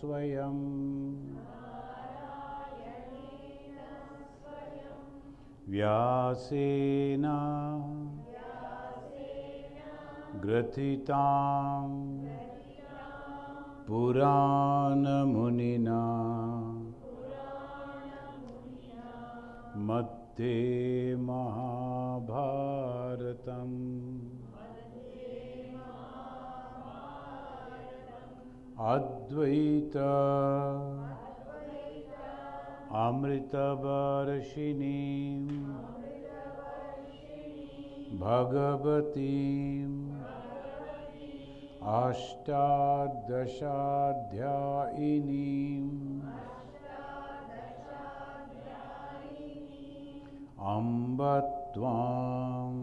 Swayam Vyasena Gratitam Purana Munina Madhye Mahabharatam Advaita Amrita Varshinim Bhagavatim Ashtadashadhyayinim Ambatvam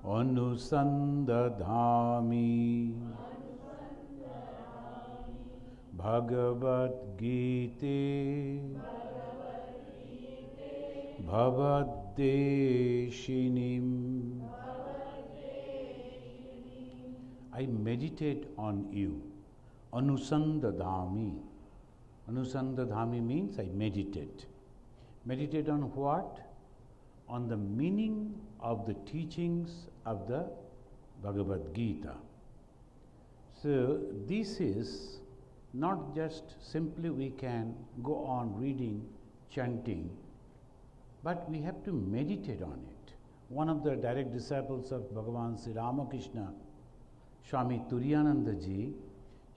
Anusandadhami Bhagavad Gita Bhavadeshinim. I meditate on you. Anusandadhami. Anusandadhami means I meditate. Meditate on what? On the meaning of the teachings of the Bhagavad Gita. So this is not just simply we can go on reading, chanting, but we have to meditate on it. One of the direct disciples of Bhagavan Sri Ramakrishna, Swami Ishatmananda ji,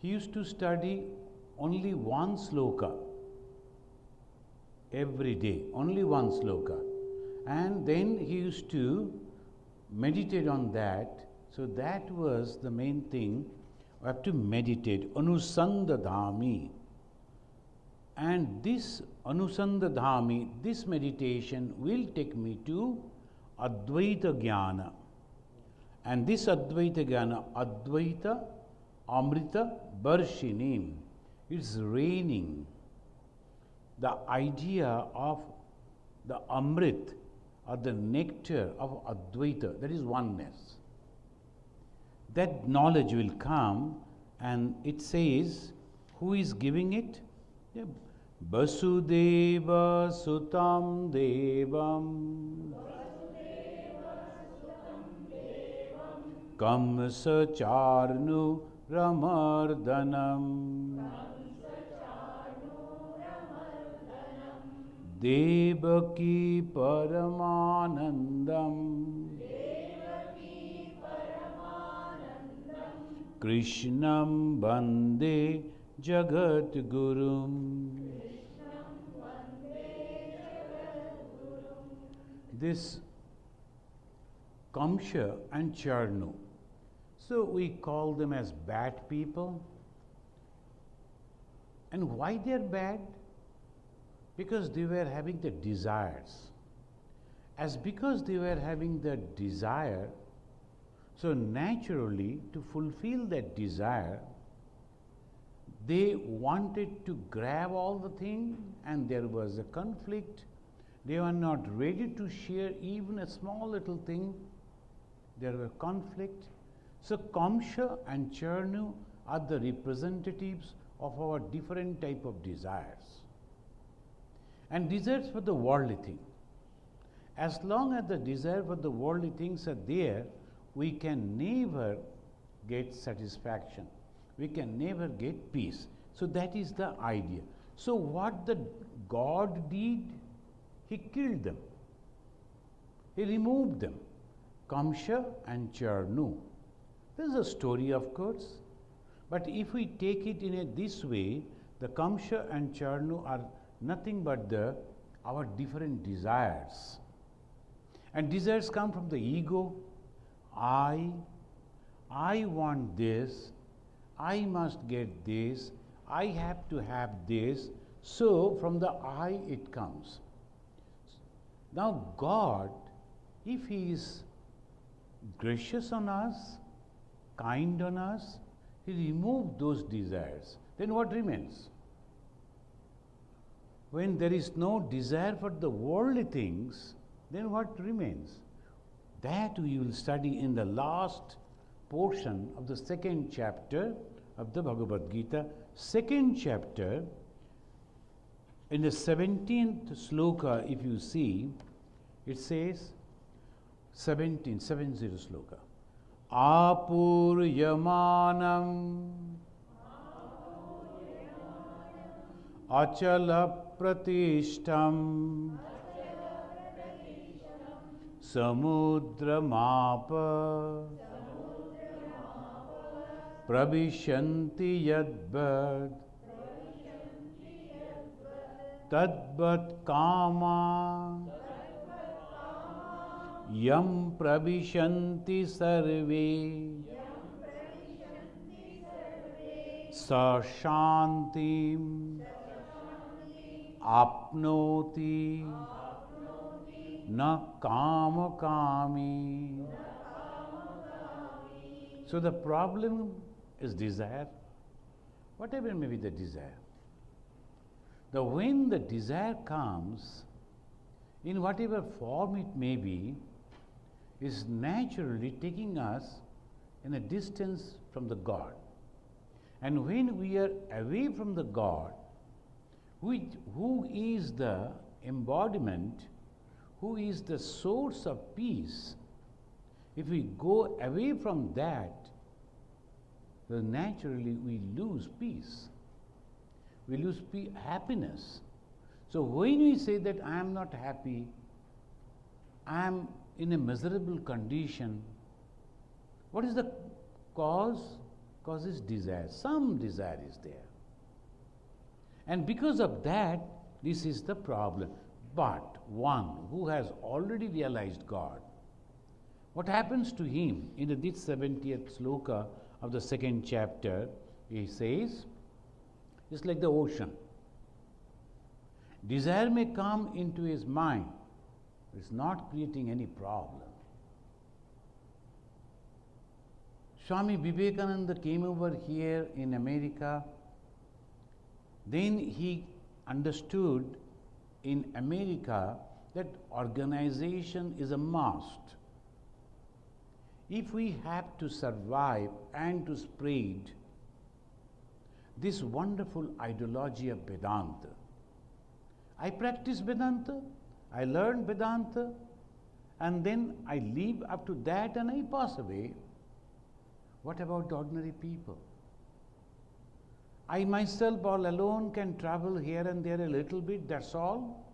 he used to study only one sloka every day, only one sloka. And then he used to meditate on that. So that was the main thing. We have to meditate. Anusandadhami. And this Anusandadhami, this meditation will take me to Advaita Jnana. And this Advaita Jnana, Advaita Amrita Varshinim. It's raining. The idea of the Amrit or the nectar of Advaita, that is oneness. That knowledge will come, and it says, who is giving it? Yeah. Vasudeva Sutam Devam Kamsa Charnu Ramardanam Devaki Paramanandam Krishnam Bande Jagat Gurum. This Kamsha and Charnu. So we call them as bad people. And why they are bad? Because they were having the desires. As because they were having the desire, so naturally to fulfill that desire, they wanted to grab all the thing, and there was a conflict. They were not ready to share even a small little thing. There were conflict. So Kamsha and Charnu are the representatives of our different type of desires. And desires for the worldly thing. As long as the desire for the worldly things are there, we can never get satisfaction. We can never get peace. So that is the idea. So what the God did, He killed them. He removed them. Kamsha and Charnu. This is a story, of course. But if we take it in this way, the Kamsha and Charnu are nothing but our different desires. And desires come from the ego. I want this, I must get this, I have to have this. So from the I it comes. Now God, if He is gracious on us, kind on us, He removed those desires. Then what remains? When there is no desire for the worldly things, then what remains? That we will study in the last portion of the second chapter of the Bhagavad Gita, second chapter, in the 17th sloka, if you see, it says, 70 sloka, Apuryamanam Achala Pratishtam Samudramapa Prabhishanti Yadbad Tadbat Kama Yam Prabhishanti Sarve Sa Shantim Apnoti Na Kama Kami. So the problem is desire, whatever may be the desire. When the desire comes, in whatever form it may be, is naturally taking us in a distance from the God. And when we are away from the God, who is the embodiment, who is the source of peace, if we go away from that, then naturally we lose peace. We lose happiness. So when we say that I am not happy, I am in a miserable condition, what is the cause? Cause is desire. Some desire is there. And because of that, this is the problem. But one who has already realized God, what happens to him? In this 70th sloka of the second chapter, he says, it's like the ocean. Desire may come into his mind, it's not creating any problem. Swami Vivekananda came over here in America. Then he understood in America that organization is a must. If we have to survive and to spread this wonderful ideology of Vedanta, I practice Vedanta, I learn Vedanta, and then I live up to that and I pass away. What about the ordinary people? I myself all alone can travel here and there a little bit, that's all.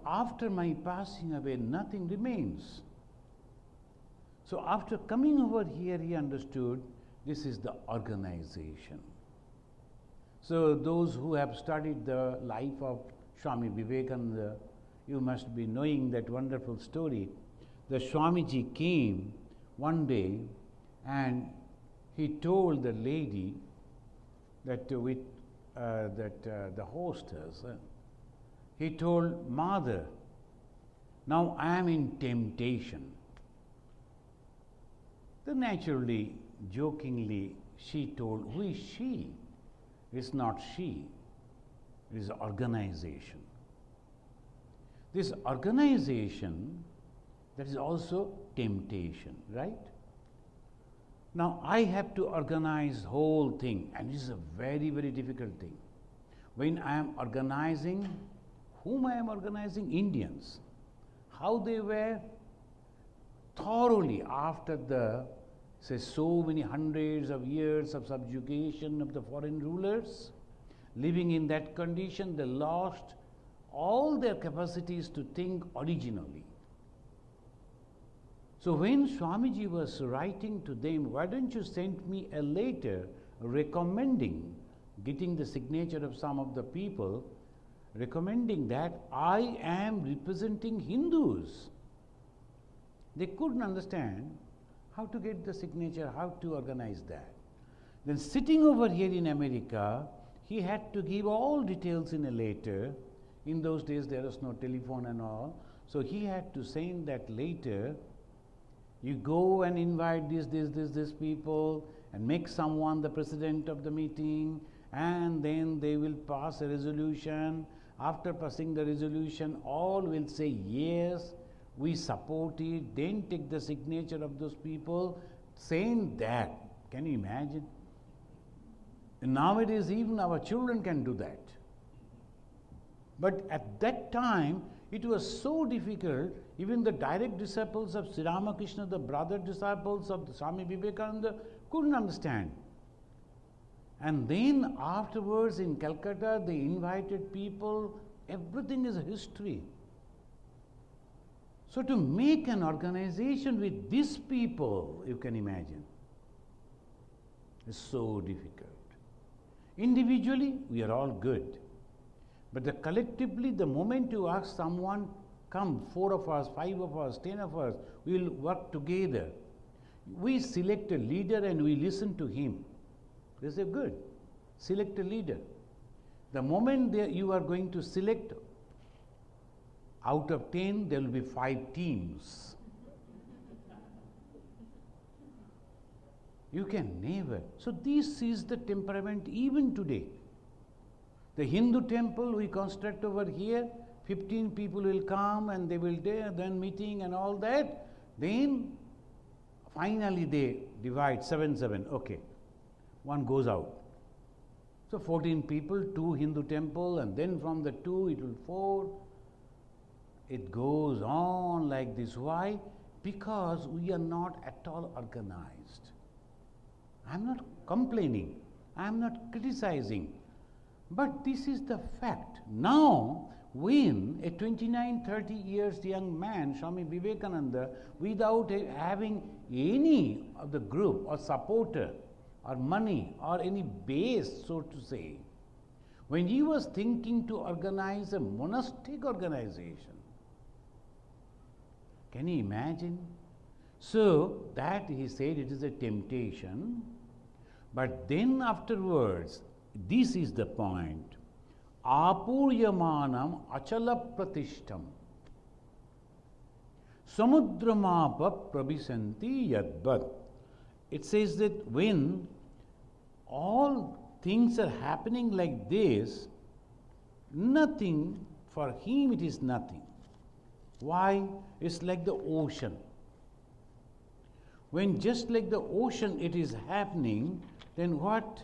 After my passing away, nothing remains. So after coming over here, he understood this is the organization. So those who have studied the life of Swami Vivekananda, you must be knowing that wonderful story. The Swamiji came one day and he told the lady that the hostess, he told, Mother, now I am in temptation. Then naturally, jokingly, she told, who is she? It's not she, it is organization. This organization, that is also temptation, right? Now I have to organize whole thing, and this is a very, very difficult thing. When I am organizing, whom I am organizing? Indians. How they were thoroughly after the, say, so many hundreds of years of subjugation of the foreign rulers, living in that condition, they lost all their capacities to think originally. So when Swamiji was writing to them, why don't you send me a letter recommending, getting the signature of some of the people, recommending that I am representing Hindus. They couldn't understand how to get the signature, how to organize that. Then sitting over here in America, he had to give all details in a letter. In those days there was no telephone and all, so he had to send that letter. You go and invite these people and make someone the president of the meeting, and then they will pass a resolution. After passing the resolution, all will say yes, we support it, then take the signature of those people, saying that Can you imagine? And nowadays, even our children can do that. But at that time, it was so difficult, even the direct disciples of Sri Ramakrishna, the brother disciples of the Swami Vivekananda, couldn't understand. And then afterwards in Calcutta, they invited people, everything is a history. So to make an organization with these people, you can imagine, is so difficult. Individually, we are all good. But collectively, the moment you ask someone, come, 4 of us, 5 of us, 10 of us, we will work together. We select a leader and we listen to him. They say, good, select a leader. The moment you are going to select, out of 10, there will be 5 teams. You can never. So this is the temperament even today. The Hindu temple we construct over here, 15 people will come and they will then meeting and all that. Then finally they divide 7-7. Okay, one goes out. So 14 people, 2 Hindu temple, and then from the 2 it will 4. It goes on like this. Why? Because we are not at all organized. I am not complaining. I am not criticizing. But this is the fact. Now, when a 29, 30 years young man, Swami Vivekananda, without having any of the group or supporter or money or any base, so to say, when he was thinking to organize a monastic organization, can you imagine? So, that he said it is a temptation, but then afterwards, this is the point. Apuryamanam achala pratishtam samudramapa prabhisanti yadbad. It says that when all things are happening like this, nothing, for him it is nothing. Why? It's like the ocean. When just like the ocean it is happening, then what?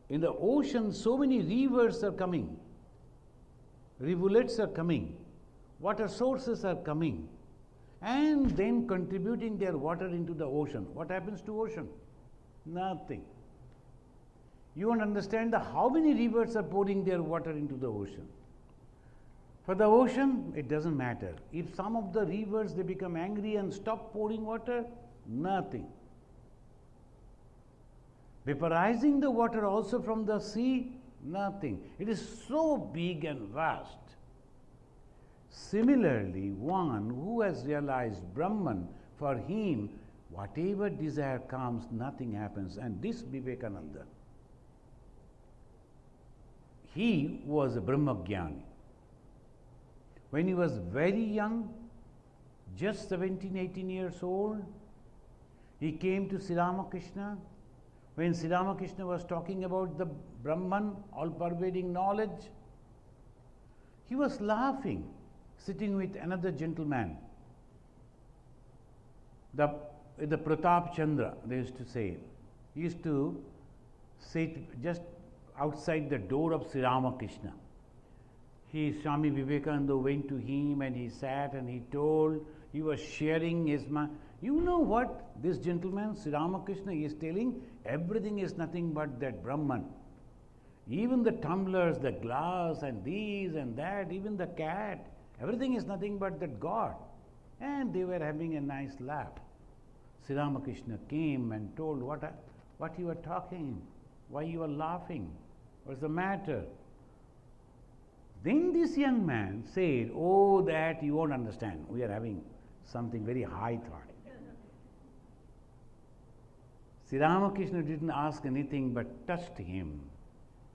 In the ocean, so many rivers are coming, rivulets are coming, water sources are coming, and then contributing their water into the ocean. What happens to ocean? Nothing. You won't understand how many rivers are pouring their water into the ocean. For the ocean, it doesn't matter. If some of the rivers, they become angry and stop pouring water, nothing. Vaporizing the water also from the sea, nothing. It is so big and vast. Similarly, one who has realized Brahman, for him, whatever desire comes, nothing happens. And this Vivekananda, he was a Brahmagyani. When he was very young, just 17, 18 years old, he came to Sri Ramakrishna. When Sri Ramakrishna was talking about the Brahman, all-pervading knowledge, he was laughing, sitting with another gentleman. The Pratap Chandra, they used to say, he used to sit just outside the door of Sri Ramakrishna. Swami Vivekananda went to him and he sat and he told, he was sharing his mind. You know what this gentleman, Sri Ramakrishna, is telling? Everything is nothing but that Brahman. Even the tumblers, the glass and these and that, even the cat, everything is nothing but that God. And they were having a nice laugh. Sri Ramakrishna came and told, what you are talking? Why you are laughing? What's the matter? Then this young man said, oh, that you won't understand. We are having something very high thought. Sri Ramakrishna didn't ask anything but touched him.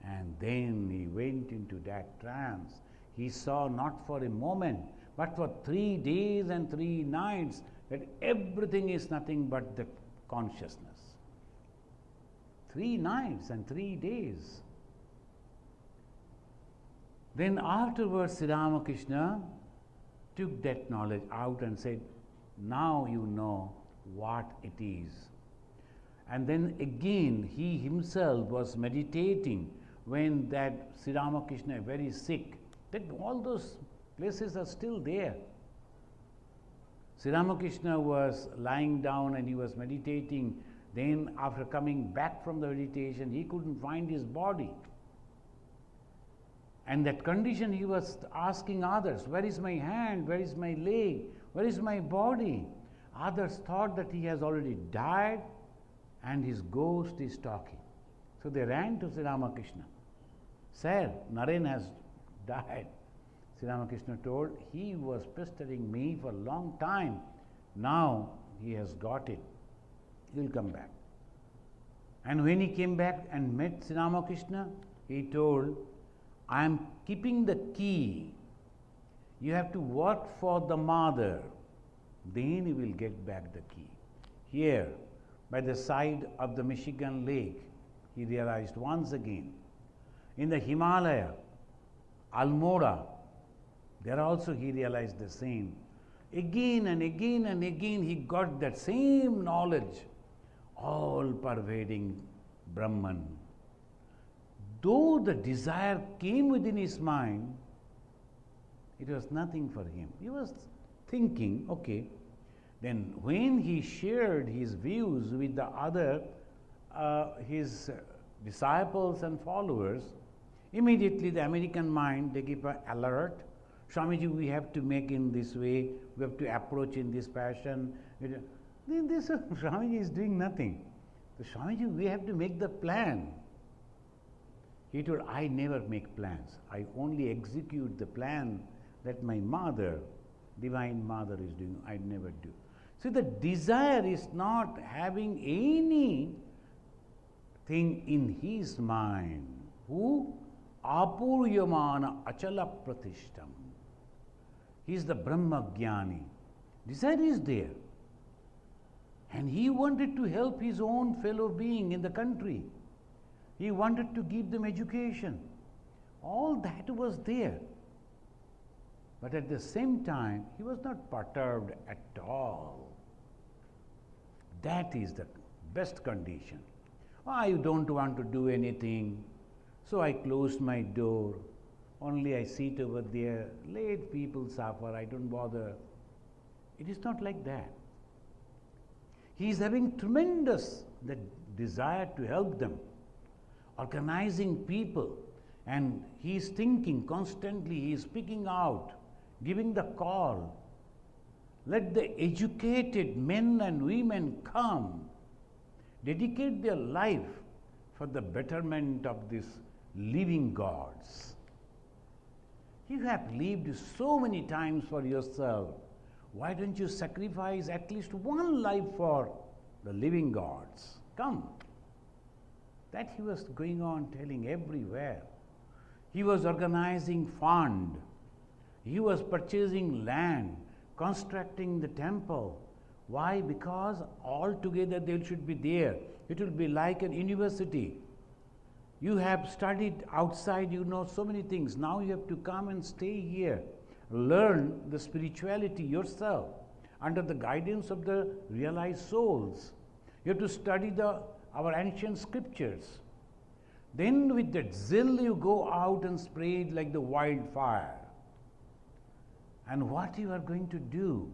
And then he went into that trance. He saw not for a moment, but for 3 days and 3 nights, that everything is nothing but the consciousness. 3 nights and 3 days. Then afterwards, Sri Ramakrishna took that knowledge out and said, now you know what it is. And then again, he himself was meditating when that Sri Ramakrishna very sick, that all those places are still there. Sri Ramakrishna was lying down and he was meditating. Then after coming back from the meditation, he couldn't find his body. And that condition he was asking others, where is my hand, where is my leg, where is my body? Others thought that he has already died and his ghost is talking. So they ran to Sri Ramakrishna. Sir, Naren has died. Sri Ramakrishna told, he was pestering me for a long time. Now he has got it. He will come back. And when he came back and met Sri Ramakrishna, he told, I am keeping the key. You have to work for the mother. Then you will get back the key. Here, by the side of the Michigan Lake, he realized once again. In the Himalaya, Almora, there also he realized the same. Again and again and again he got that same knowledge, all pervading Brahman. Though the desire came within his mind, it was nothing for him. He was thinking, okay. Then when he shared his views with the other, his disciples and followers, immediately the American mind, they keep alert. Swamiji, we have to make in this way, we have to approach in this fashion. Then this Swamiji is doing nothing. So Swamiji, we have to make the plan. He told, I never make plans. I only execute the plan that my mother, Divine Mother, is doing. I never do. So the desire is not having any thing in his mind. Who? Apuryamana achala pratishtam. He is the Brahma Jnani. Desire is there. And he wanted to help his own fellow being in the country. He wanted to give them education. All that was there. But at the same time, he was not perturbed at all. That is the best condition. I don't want to do anything, so I closed my door. Only I sit over there, let people suffer, I don't bother. It is not like that. He is having tremendous desire to help them, organizing people, and he is thinking constantly, he is speaking out, giving the call. Let the educated men and women come, dedicate their life for the betterment of these living gods. You have lived so many times for yourself. Why don't you sacrifice at least one life for the living gods? Come. That he was going on telling everywhere. He was organizing fund. He was purchasing land, constructing the temple. Why? Because all together they should be there. It will be like an university. You have studied outside, you know so many things. Now you have to come and stay here. Learn the spirituality yourself under the guidance of the realized souls. You have to study our ancient scriptures. Then with that zeal you go out and spread like the wildfire. And what you are going to do?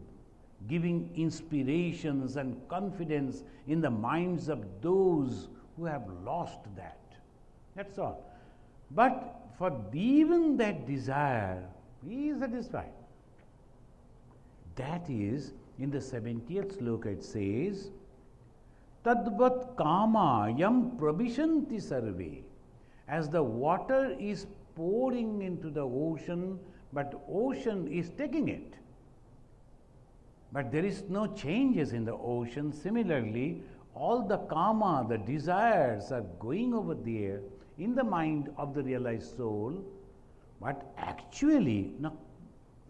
Giving inspirations and confidence in the minds of those who have lost that. That's all. But for even that desire, he is satisfied. That is, in the 70th sloka it says, Tadvat kama yam prabhishanti sarve. As the water is pouring into the ocean, but ocean is taking it. But there is no changes in the ocean. Similarly, all the kama, the desires are going over there in the mind of the realized soul, but actually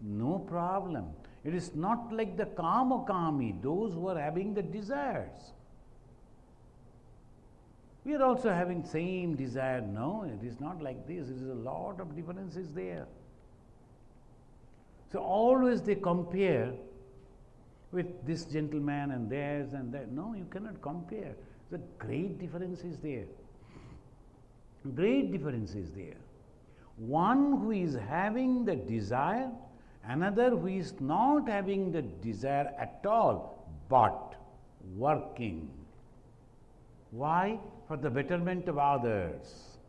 no problem. It is not like the kama-kami, those who are having the desires. We are also having same desire. No, it is not like this. There is a lot of differences there. So always they compare with this gentleman and theirs and that. No, you cannot compare. The great difference is there. Great difference is there. One who is having the desire, another who is not having the desire at all, but working. Why? For the betterment of others.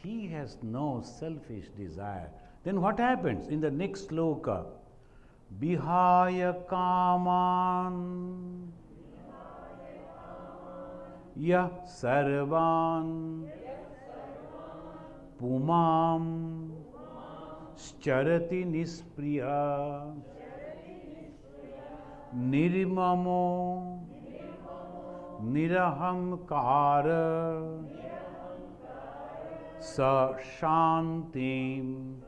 He has no selfish desire. Then what happens? In the next sloka, Bihaya Kaman Ya Sarvan Pumam Charati Nispriya Nirmamo Nirahamkara Sa Shantim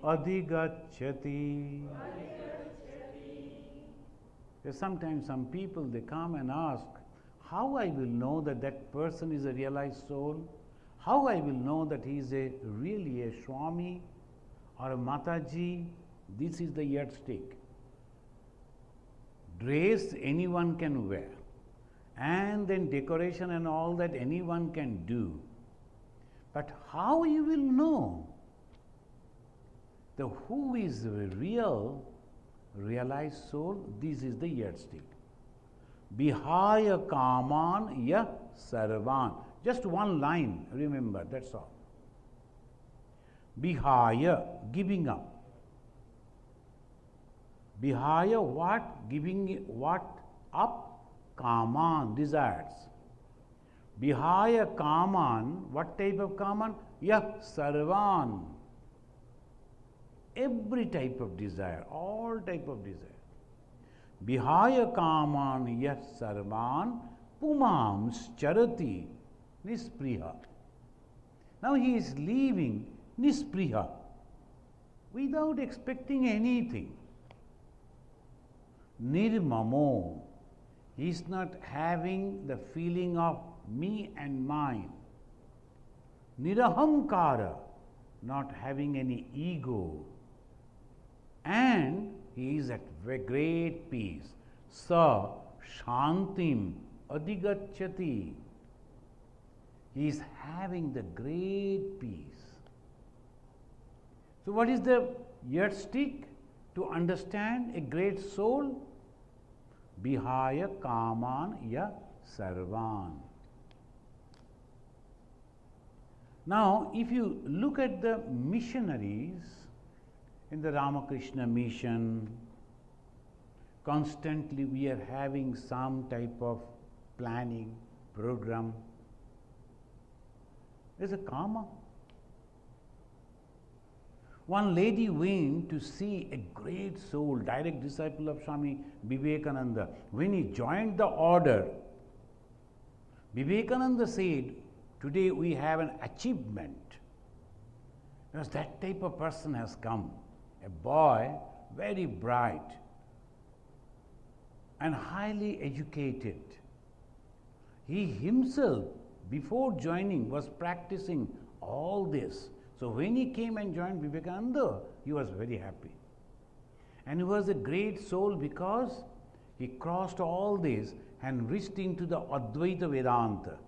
Adhigacchati. Sometimes some people, they come and ask, how I will know that that person is a realized soul? How I will know that he is really a Swami or a Mataji? This is the yardstick. Dress anyone can wear, and then decoration and all that anyone can do. But how you will know the who is the real realized soul? This is the yardstick. Bihaya Kaman Ya Sarvan. Just one line, remember, that's all. Bihaya, giving up. Bihaya what? Giving what up? Kaman, desires. Bihaya Kaman, what type of Kaman? Ya Sarvan. Every type of desire, all type of desire. Bihaya Kaman Ya Sarvan Pumam Charati Nispriha. Now he is leaving Nispriha without expecting anything. Nirmamo. He is not having the feeling of me and mine. Nirahamkara. Not having any ego. And he is at great peace. Sa Shantim Adhigacchati. He is having the great peace. So what is the yardstick to understand a great soul? Bihaya Kaman Ya Sarvan. Now, if you look at the missionaries in the Ramakrishna mission, constantly we are having some type of planning, program. There's a karma. One lady went to see a great soul, direct disciple of Swami Vivekananda. When he joined the order, Vivekananda said, today we have an achievement. Because that type of person has come. A boy, very bright and highly educated. He himself, before joining, was practicing all this. So when he came and joined Vivekananda, he was very happy. And he was a great soul because he crossed all this and reached into the Advaita Vedanta.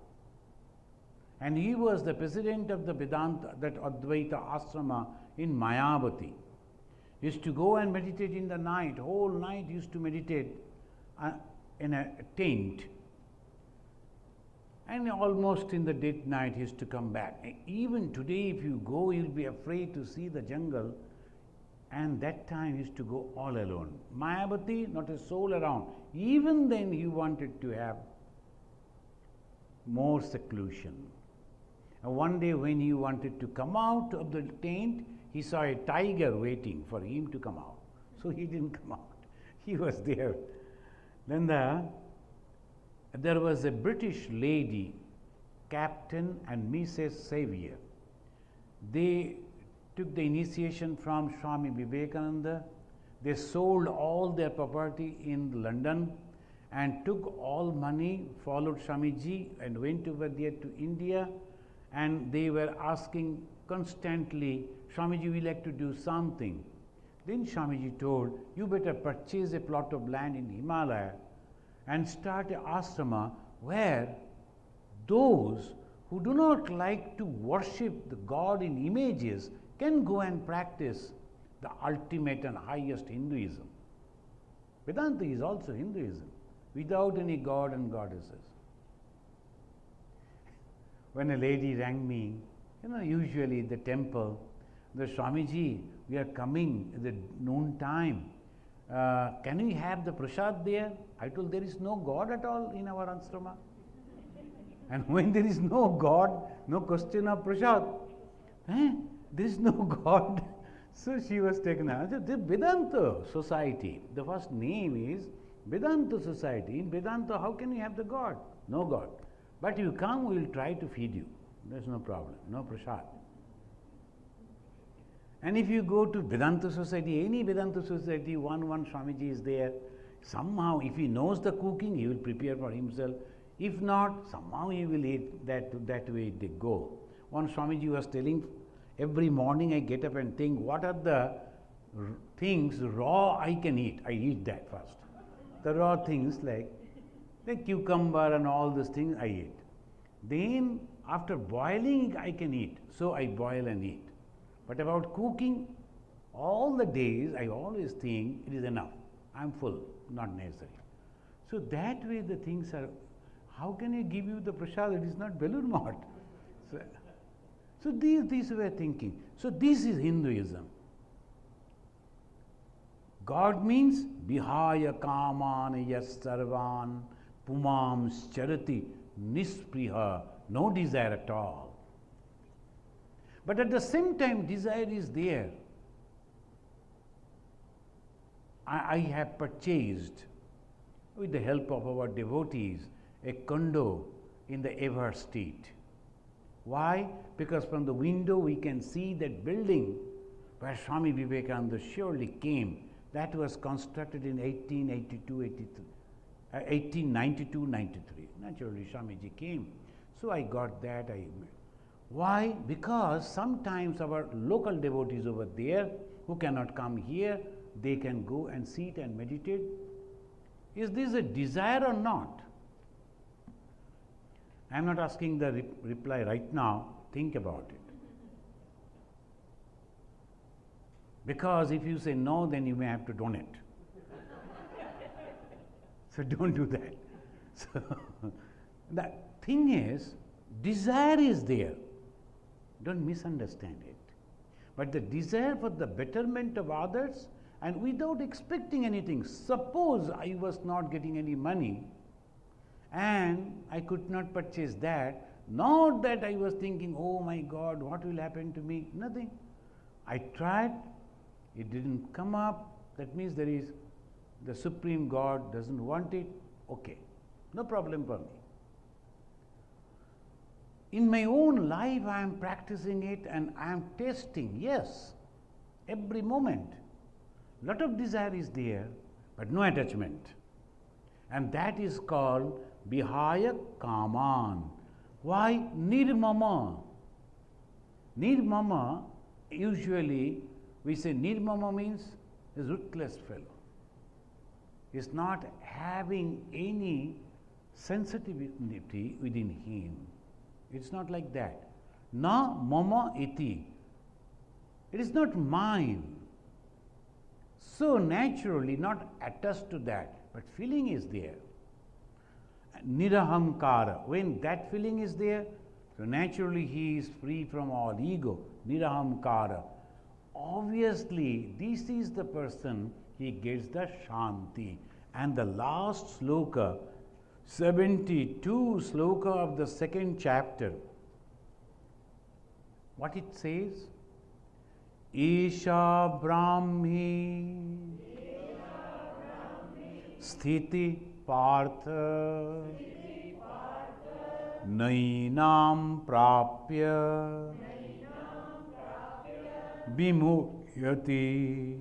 And he was the president of the Vedanta, that Advaita ashrama in Mayavati. He used to go and meditate in the night, whole night he used to meditate in a tent. And almost in the dead night he used to come back. Even today if you go, you'll be afraid to see the jungle. And that time he used to go all alone. Mayavati, not a soul around. Even then he wanted to have more seclusion. And one day when he wanted to come out of the tent, he saw a tiger waiting for him to come out. So he didn't come out. He was there. Then there was a British lady, Captain and Mrs. Xavier. They took the initiation from Swami Vivekananda. They sold all their property in London and took all money, followed Swamiji and went over there to India. And they were asking constantly, Swamiji, we like to do something. Then Swamiji told, you better purchase a plot of land in Himalaya and start an ashrama where those who do not like to worship the God in images can go and practice the ultimate and highest Hinduism. Vedanta is also Hinduism, without any god and goddesses. When a lady rang me, usually the temple, the Swamiji, we are coming at the noon time. Can we have the prasad there? I told, there is no God at all in our ashrama. And when there is no God, no question of prasad. There is no God. So she was taken out. The Vedanta Society, the first name is Vedanta Society. In Vedanta, how can you have the God? No God. But you come, we will try to feed you. There's no problem, no prasad. And if you go to Vedanta Society, any Vedanta Society, one Swamiji is there. Somehow, if he knows the cooking, he will prepare for himself. If not, somehow he will eat. That way they go. One Swamiji was telling, every morning I get up and think, what are the things raw I can eat? I eat that first. The raw things like the cucumber and all those things I eat. Then after boiling I can eat, so I boil and eat. But about cooking, all the days I always think it is enough. I am full, not necessary. So that way the things are, how can I give you the prasad? It is not Belur Math. So these were thinking. So this is Hinduism. God means Vihaya Kaman Yas Sarvan Pumam Charati Nispriha, no desire at all. But at the same time, desire is there. I have purchased, with the help of our devotees, a condo in the Ever Street. Why? Because from the window we can see that building where Swami Vivekananda surely came. That was constructed in 1892-93. Naturally, Swamiji came. So I got that. Why? Because sometimes our local devotees over there who cannot come here, they can go and sit and meditate. Is this a desire or not? I am not asking the reply right now. Think about it. Because if you say no, then you may have to donate. So don't do that. So the thing is, desire is there. Don't misunderstand it. But the desire for the betterment of others and without expecting anything. Suppose I was not getting any money and I could not purchase that. Not that I was thinking, oh my God, what will happen to me? Nothing. I tried. It didn't come up. That means there is the Supreme God doesn't want it. Okay, no problem for me. In my own life, I am practicing it and I am tasting, yes, every moment. Lot of desire is there, but no attachment. And that is called Vihaya Kaman. Why? Nirmama. Nirmama, usually we say Nirmama means a ruthless fellow. Is not having any sensitivity within him. It's not like that. Na mama iti. It is not mine. So naturally not attached to that, but feeling is there. Nirahamkara. When that feeling is there, so naturally he is free from all ego. Nirahamkara. Obviously, this is the person, he gets the Shanti. And the last sloka, 72 sloka of the second chapter, what it says? Isha Brahmi Sthiti Partha Nainam Prapya Vimuhyati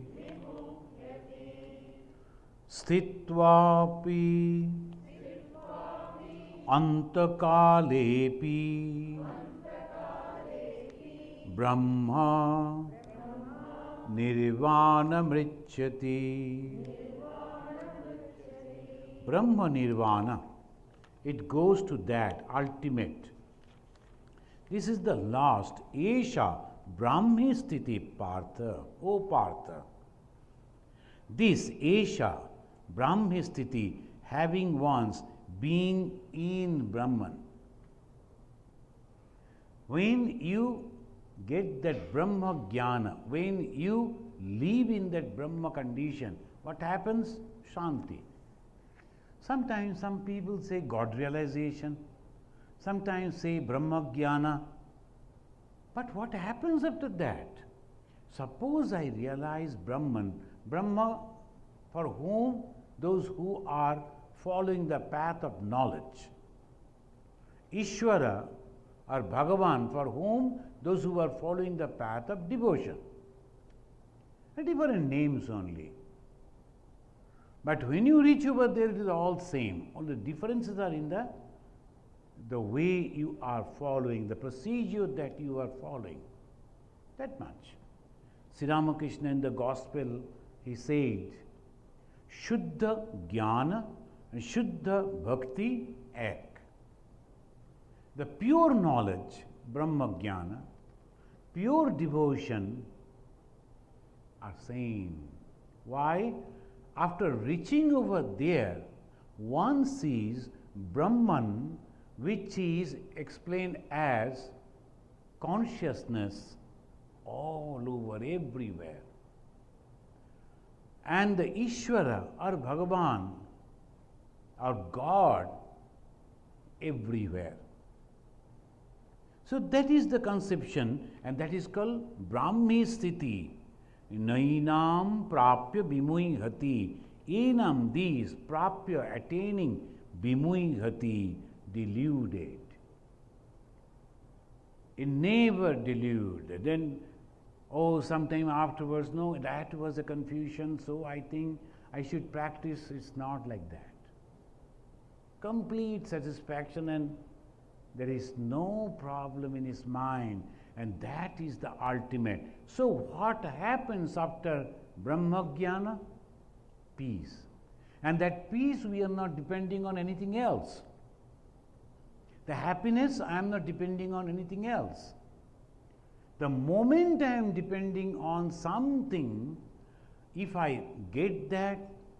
Sthitvapi Antakalepi Brahma nirvana mrichyati. Brahma nirvana, it goes to that ultimate. This is the last. Esha Brahmi sthiti Partha. O Partha. This Esha Brahmi sthiti, having once been in Brahman. When you get that Brahma Jnana, when you live in that Brahma condition, what happens? Shanti. Sometimes some people say God realization, sometimes say Brahma Jnana. But what happens after that? Suppose I realize Brahman, Brahma for whom? Those who are following the path of knowledge. Ishvara or Bhagavan for whom? Those who are following the path of devotion. Different names only. But when you reach over there, it is all same. Only differences are in the way you are following, the procedure that you are following. That much. Sri Ramakrishna in the Gospel, he said, Shuddha Jnana and Shuddha Bhakti ek. The pure knowledge, Brahma Jnana, pure devotion are same. Why? After reaching over there, one sees Brahman, which is explained as consciousness all over, everywhere. And the Ishvara or Bhagavan or God everywhere. So that is the conception, and that is called Brahmi Sthiti. Nainam prapya bimuihati. Enam, these, prapya, attaining, bimuihati, deluded. It never deluded. Then, oh, sometime afterwards, no, that was a confusion, so I think I should practice. It's not like that. Complete satisfaction, and there is no problem in his mind, and that is the ultimate. So what happens after Brahma Jnana? Peace. And that peace, we are not depending on anything else. The happiness, I am not depending on anything else. The moment I am depending on something, if I get that,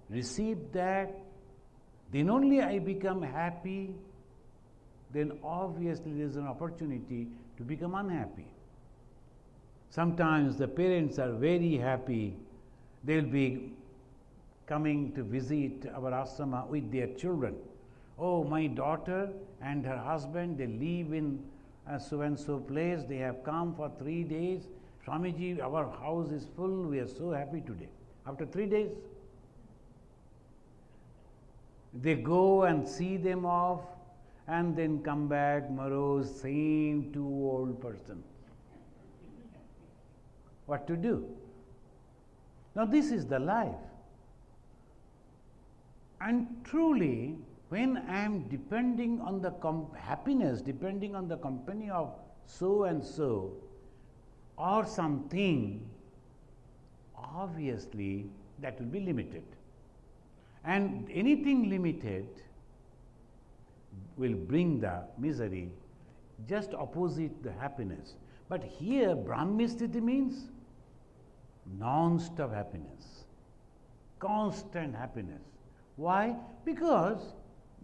receive that, then only I become happy, then obviously there is an opportunity to become unhappy. Sometimes the parents are very happy, they will be coming to visit our ashrama with their children. Oh, my daughter and her husband, they live in a so and so place, they have come for 3 days. Swamiji, our house is full, we are so happy today. After 3 days, they go and see them off, and then come back, morose, same 2 old person. What to do? Now this is the life. And truly, when I am depending on the happiness, depending on the company of so and so, or something, obviously that will be limited. And anything limited will bring the misery, just opposite the happiness. But here Brahmi Sthiti means non-stop happiness, constant happiness. Why? Because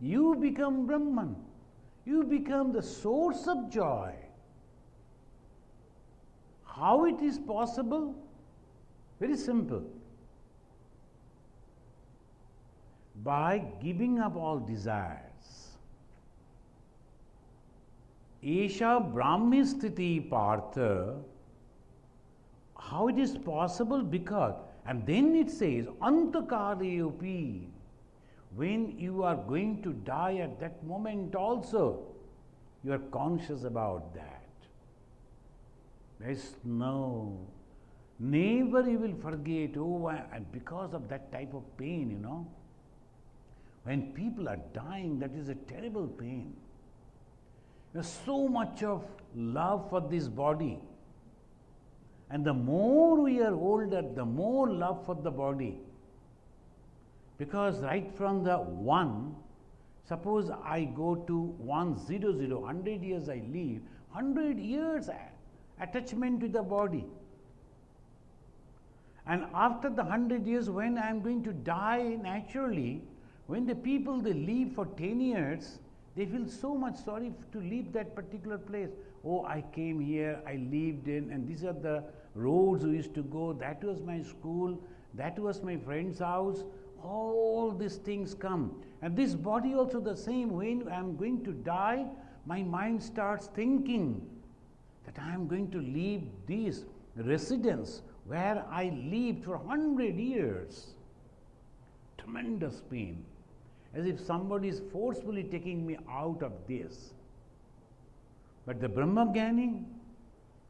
you become Brahman, you become the source of joy. How it is possible? Very simple. By giving up all desires. Esha Brahmi Sthiti Partha. How it is possible? Because, and then it says, Antakaleyopi. When you are going to die at that moment also, you are conscious about that. There is never you will forget, oh, and because of that type of pain, you know. When people are dying, that is a terrible pain. There's so much of love for this body. And the more we are older, the more love for the body. Because right from the 1, suppose I go to 100, 100 years I live, 100 years attachment to the body. And after the 100 years, when I am going to die naturally, when the people they live for 10 years, they feel so much sorry to leave that particular place. Oh, I came here, I lived in, and these are the roads we used to go, that was my school, that was my friend's house, all these things come. And this body also the same, when I am going to die, my mind starts thinking that I am going to leave this residence where I lived for 100 years. Tremendous pain, as if somebody is forcefully taking me out of this. But the Brahmagyani,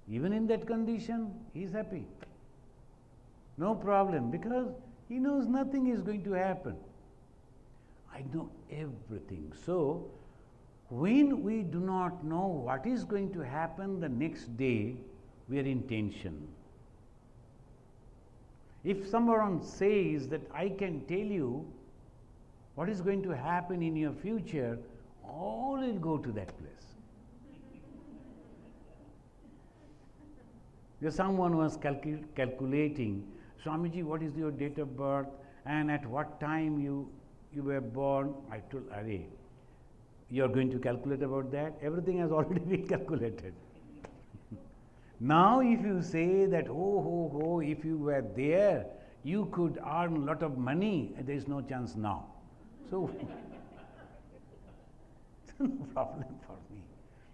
even in that condition, he is happy. No problem, because he knows nothing is going to happen. I know everything. So, when we do not know what is going to happen the next day, we are in tension. If someone says that I can tell you what is going to happen in your future, all will go to that place. Someone was calculating, Swamiji, what is your date of birth and at what time you were born? I told, Arey, you are going to calculate about that? Everything has already been calculated. Now if you say that, if you were there, you could earn a lot of money, there is no chance now. So, it's no problem for me.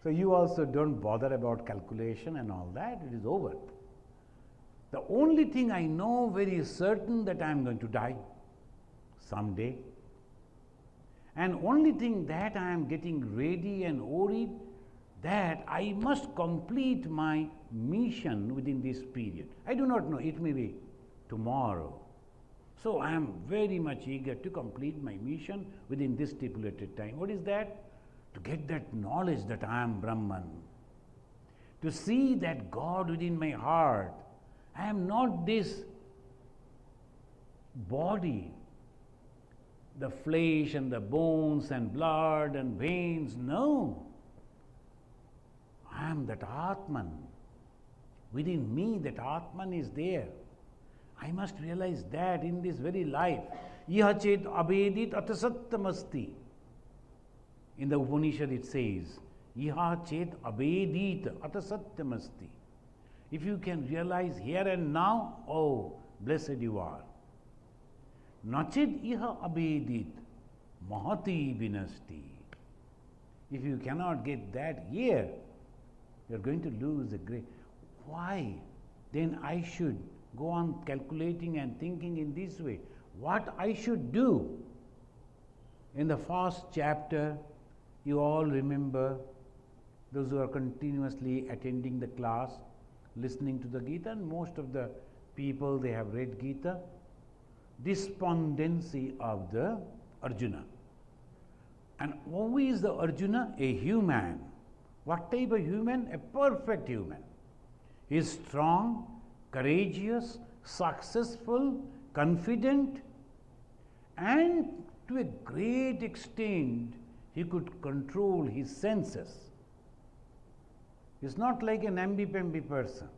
So you also don't bother about calculation and all that, it is over. The only thing I know very certain that I am going to die someday. And only thing that I am getting ready and worried, that I must complete my mission within this period. I do not know, it may be tomorrow. So I am very much eager to complete my mission within this stipulated time. What is that? To get that knowledge that I am Brahman. To see that God within my heart. I am not this body, the flesh and the bones and blood and veins. No. I am that Atman. Within me, that Atman is there. I must realize that in this very life. Iha chet abedit atasattamasti. In the Upanishad it says, Iha chet abedit atasattamasti. If you can realize here and now, oh, blessed you are. Nachid iha abedit mahati vinasti. If you cannot get that here, you are going to lose a great. Why? Then I should go on calculating and thinking in this way. What I should do? In the first chapter, you all remember, those who are continuously attending the class, listening to the Gita, and most of the people, they have read Gita, despondency of the Arjuna. And who is the Arjuna? A human. What type of human? A perfect human. He is strong, courageous, successful, confident, and to a great extent he could control his senses. He is not like an namby-pamby person.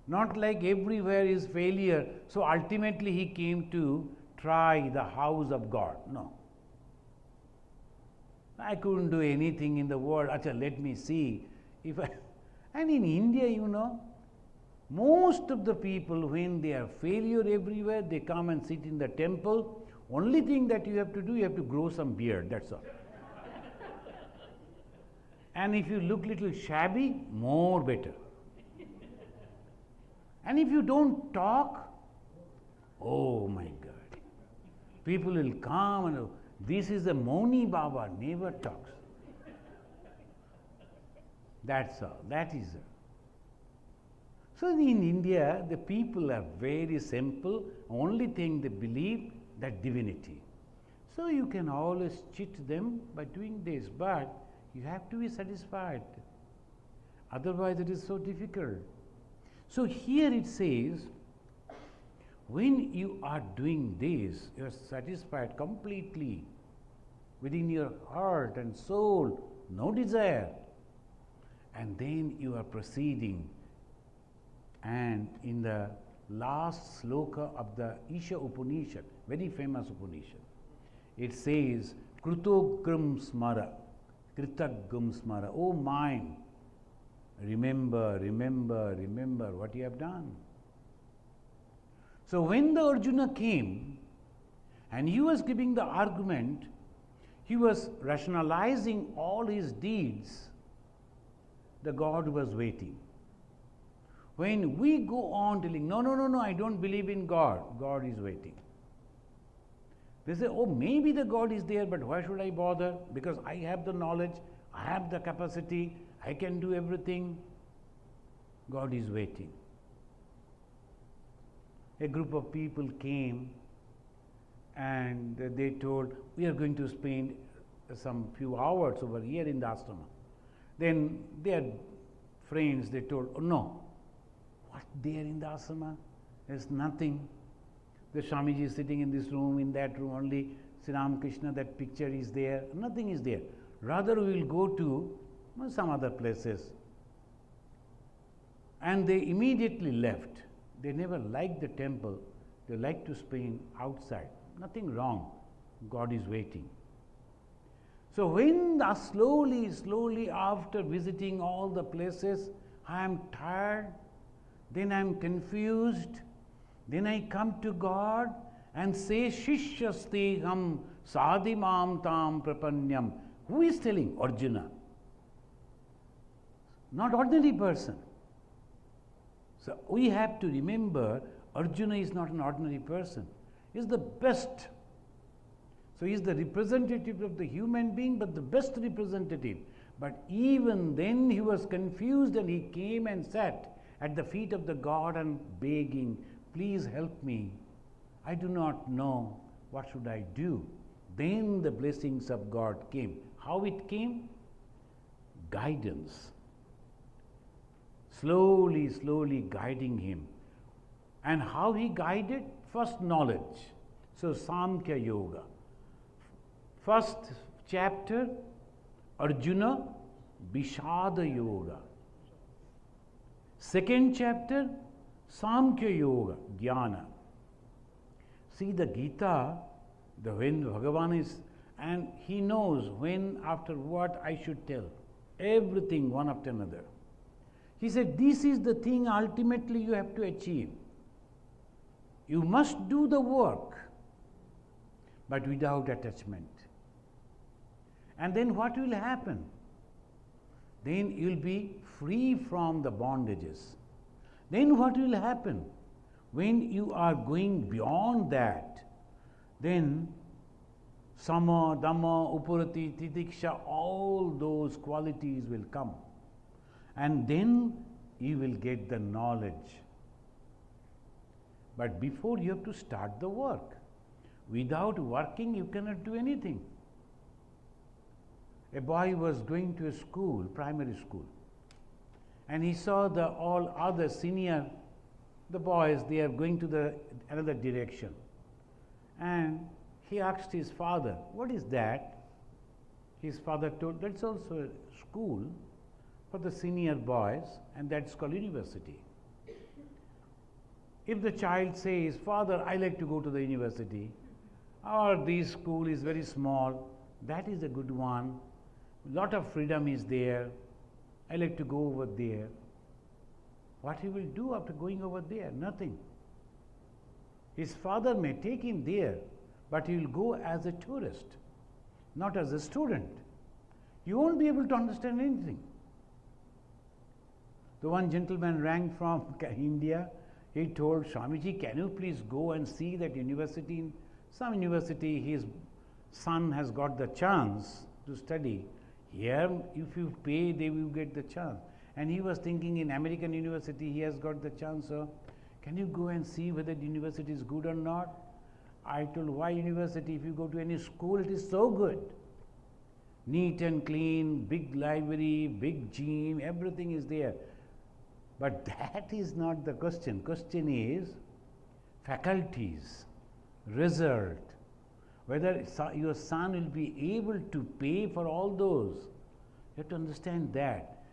Not like everywhere is failure, so ultimately he came to try the house of God. No. I couldn't do anything in the world. Acha, let me see. And in India, most of the people, when they are failure everywhere, they come and sit in the temple. Only thing that you have to do, you have to grow some beard, that's all. And if you look little shabby, more better. And if you don't talk, oh my God, people will come and this is a Mauni Baba, never talks. That's all, that is all. So in India, the people are very simple, only thing they believe that divinity. So you can always cheat them by doing this, but you have to be satisfied. Otherwise it is so difficult. So here it says, when you are doing this, you are satisfied completely within your heart and soul, no desire. And then you are proceeding, and in the last sloka of the Isha Upanishad, very famous Upanishad, it says, Krutogam smara, Kritagam smara, oh mind, remember, remember, remember what you have done. So when the Arjuna came and he was giving the argument, he was rationalizing all his deeds, the God was waiting. When we go on telling, no, no, no, no, I don't believe in God, God is waiting. They say, oh, maybe the God is there, but why should I bother? Because I have the knowledge, I have the capacity, I can do everything. God is waiting. A group of people came and they told, we are going to spend some few hours over here in the ashrama. Then their friends, they told, oh no, what there in the ashrama? There's nothing. The Swamiji is sitting in this room, in that room, only Sri Ramakrishna, that picture is there, nothing is there. Rather we will go to some other places. And they immediately left. They never liked the temple, they liked to spend outside. Nothing wrong, God is waiting. So when slowly after visiting all the places, I am tired, then I am confused, then I come to God and say, Shishyasteham sadhimam tam prapanyam. Who is telling? Arjuna. Not ordinary person. So we have to remember, Arjuna is not an ordinary person. He is the best. So he is the representative of the human being, but the best representative. But even then he was confused and he came and sat at the feet of the God and begging, please help me. I do not know, what should I do? Then the blessings of God came. How it came? Guidance. Slowly guiding him. And how he guided? First knowledge. So Samkhya Yoga. First chapter, Arjuna, Vishada Yoga. Second chapter, Samkhya Yoga, Jnana. See the Gita, when Bhagavan is, and he knows when, after what I should tell. Everything one after another. He said, this is the thing ultimately you have to achieve. You must do the work, but without attachment. And then what will happen? Then you will be free from the bondages. Then what will happen? When you are going beyond that, then Sama, Dhamma, Upurati, Titiksha, all those qualities will come. And then you will get the knowledge. But before you have to start the work. Without working, you cannot do anything. A boy was going to a school, primary school, and he saw the all other senior, the boys, they are going to another direction. And he asked his father, what is that? His father told, that's also a school for the senior boys, and that's called university. If the child says, Father, I like to go to the university, or this school is very small, that is a good one, lot of freedom is there, I like to go over there. What he will do after going over there? Nothing. His father may take him there, but he will go as a tourist, not as a student. You won't be able to understand anything. The one gentleman rang from India. He told Swamiji, can you please go and see that university? In some university, his son has got the chance to study. Here, if you pay, they will get the chance. And he was thinking in American university, he has got the chance. So, can you go and see whether the university is good or not? I told, why university? If you go to any school, it is so good. Neat and clean, big library, big gym, everything is there. But that is not the question. Question is faculties, result, whether your son will be able to pay for all those. You have to understand that.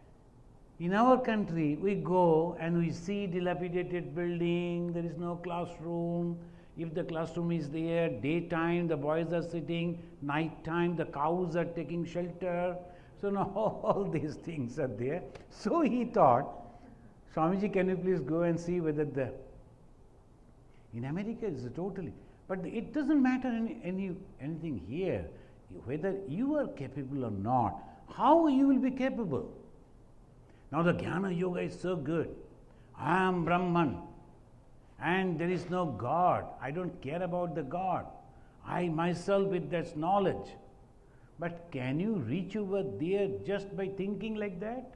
In our country, we go and we see dilapidated building, there is no classroom. If the classroom is there, daytime the boys are sitting, nighttime the cows are taking shelter. So now all these things are there. So he thought, Swamiji, can you please go and see whether in America it's totally, but it doesn't matter anything here, whether you are capable or not, how you will be capable. Now the Jnana Yoga is so good. I am Brahman and there is no God. I don't care about the God. I myself with that knowledge. But can you reach over there just by thinking like that?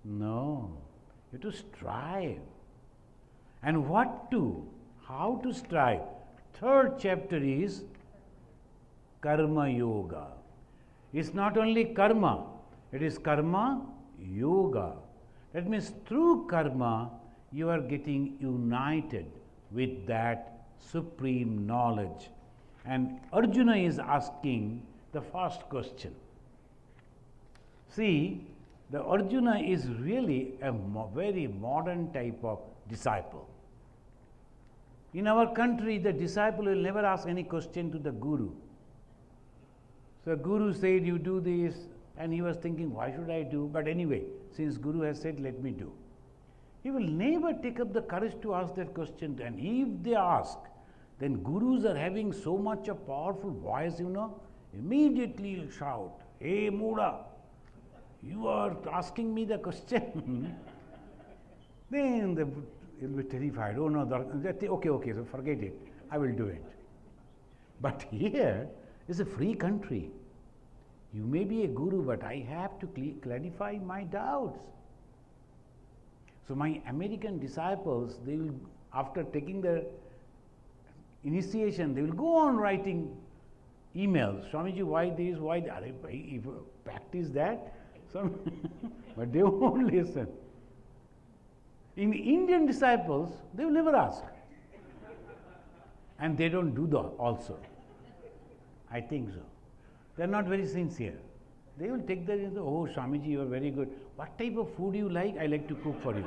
No. You have to strive. And how to strive? Third chapter is Karma Yoga. It's not only karma, it is karma yoga. That means through karma, you are getting united with that supreme knowledge. And Arjuna is asking the first question. See, the Arjuna is really a very modern type of disciple. In our country, the disciple will never ask any question to the guru. So guru said, you do this, and he was thinking, why should I do? But anyway, since guru has said, let me do. He will never take up the courage to ask that question. And if they ask, then gurus are having so much a powerful voice, immediately he'll shout, hey Muda, you are asking me the question. Then he'll be terrified. Oh no, okay, so forget it. I will do it. But here is a free country. You may be a guru, but I have to clarify my doubts. So my American disciples, they will, after taking the initiation, they will go on writing emails. Swamiji, why this, why that? If you practice that, but they won't listen. In Indian disciples, they will never ask. And they don't do that also. I think so. They are not very sincere. They will take the, oh Swamiji, you are very good. What type of food you like? I like to cook for you.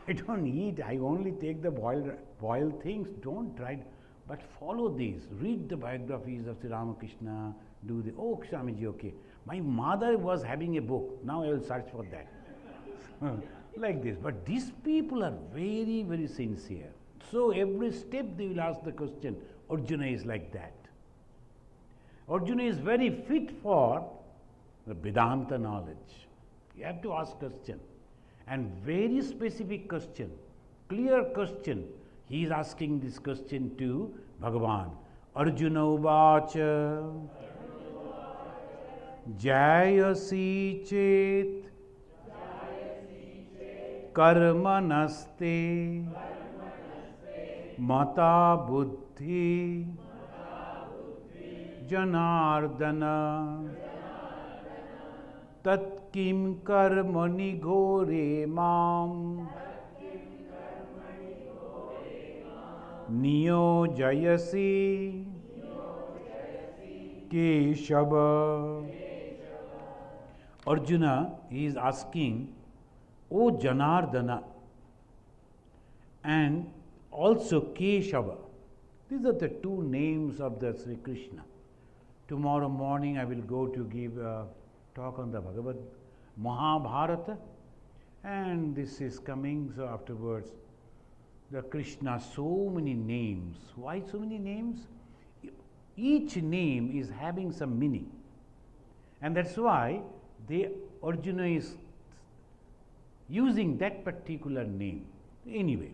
I don't eat. I only take the boiled things. Don't try. But follow these. Read the biographies of Sri Ramakrishna. Do the, oh Swamiji, okay. My mother was having a book. Now I will search for that. Like this. But these people are very, very sincere. So every step they will ask the question. Arjuna is like that. Arjuna is very fit for the Vedanta knowledge. You have to ask question. And very specific question, clear question. He is asking this question to Bhagavan. Arjuna uvacha jayasi chet karma naste mata buddhi janardana tat kim karmani ghore mam niyojayasi keshava. Arjuna is asking, O Janardana and also Keshava. These are the two names of the Sri Krishna. Tomorrow morning I will go to give a talk on the Bhagavad Mahabharata, and this is coming, so afterwards the Krishna, so many names. Why so many names? Each name is having some meaning, and that's why Arjuna is using that particular name. Anyway,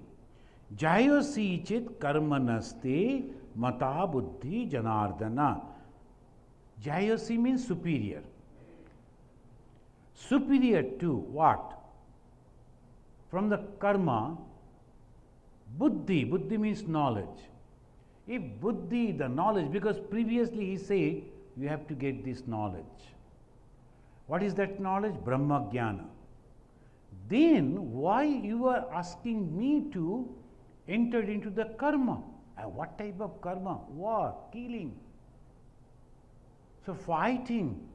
Jayasi chit karmanaste mata buddhi janardana. Jayasi means superior. Superior to what? From the karma, buddhi. Buddhi means knowledge. If buddhi, the knowledge, because previously he said, you have to get this knowledge. What is that knowledge? Brahma Jnana. then why you are asking me to enter into the karma? And what type of karma? War, killing. So fighting.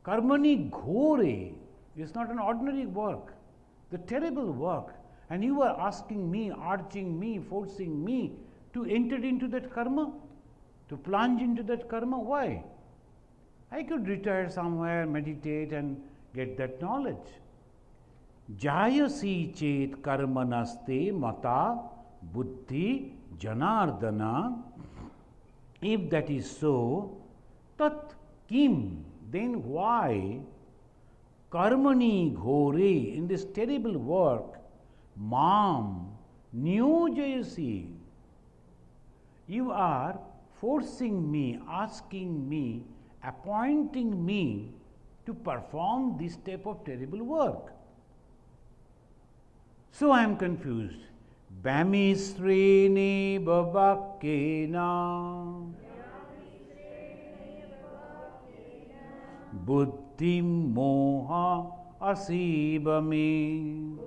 Karmani ghore is not an ordinary work, the terrible work. And you are asking me, urging me, forcing me to enter into that karma, to plunge into that karma. Why? I could retire somewhere, meditate and get that knowledge. Jayasi chet karmanaste mata buddhi janardana. If that is so, tat kim, then why karmani ghore, in this terrible work, mam niyojayasi, you are forcing me, asking me, appointing me to perform this type of terrible work. So I am confused. Bhamisrene babakena buddhim moha asibame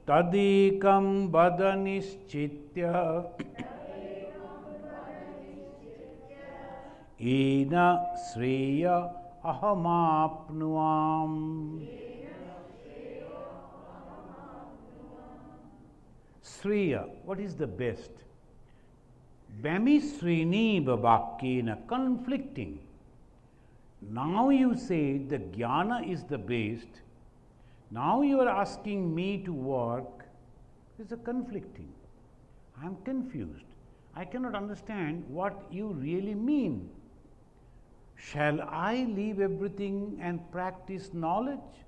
tadekam badanischitya ena sreya ahamapnuam. Sreya, what is the best? Bhamisrini babakena, conflicting. Now you say the jnana is the best. Now you are asking me to work. It's a conflicting. I am confused. I cannot understand what you really mean. Shall I leave everything and practice knowledge?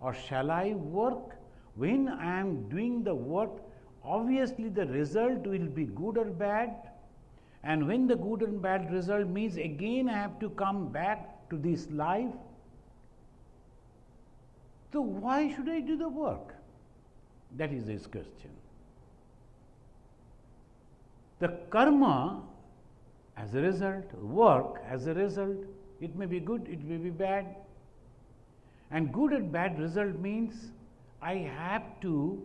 Or shall I work? When I am doing the work, obviously the result will be good or bad. And when the good and bad result means again I have to come back to this life. So why should I do the work? That is his question. The karma as a result, work as a result, it may be good, it may be bad. And good and bad result means I have to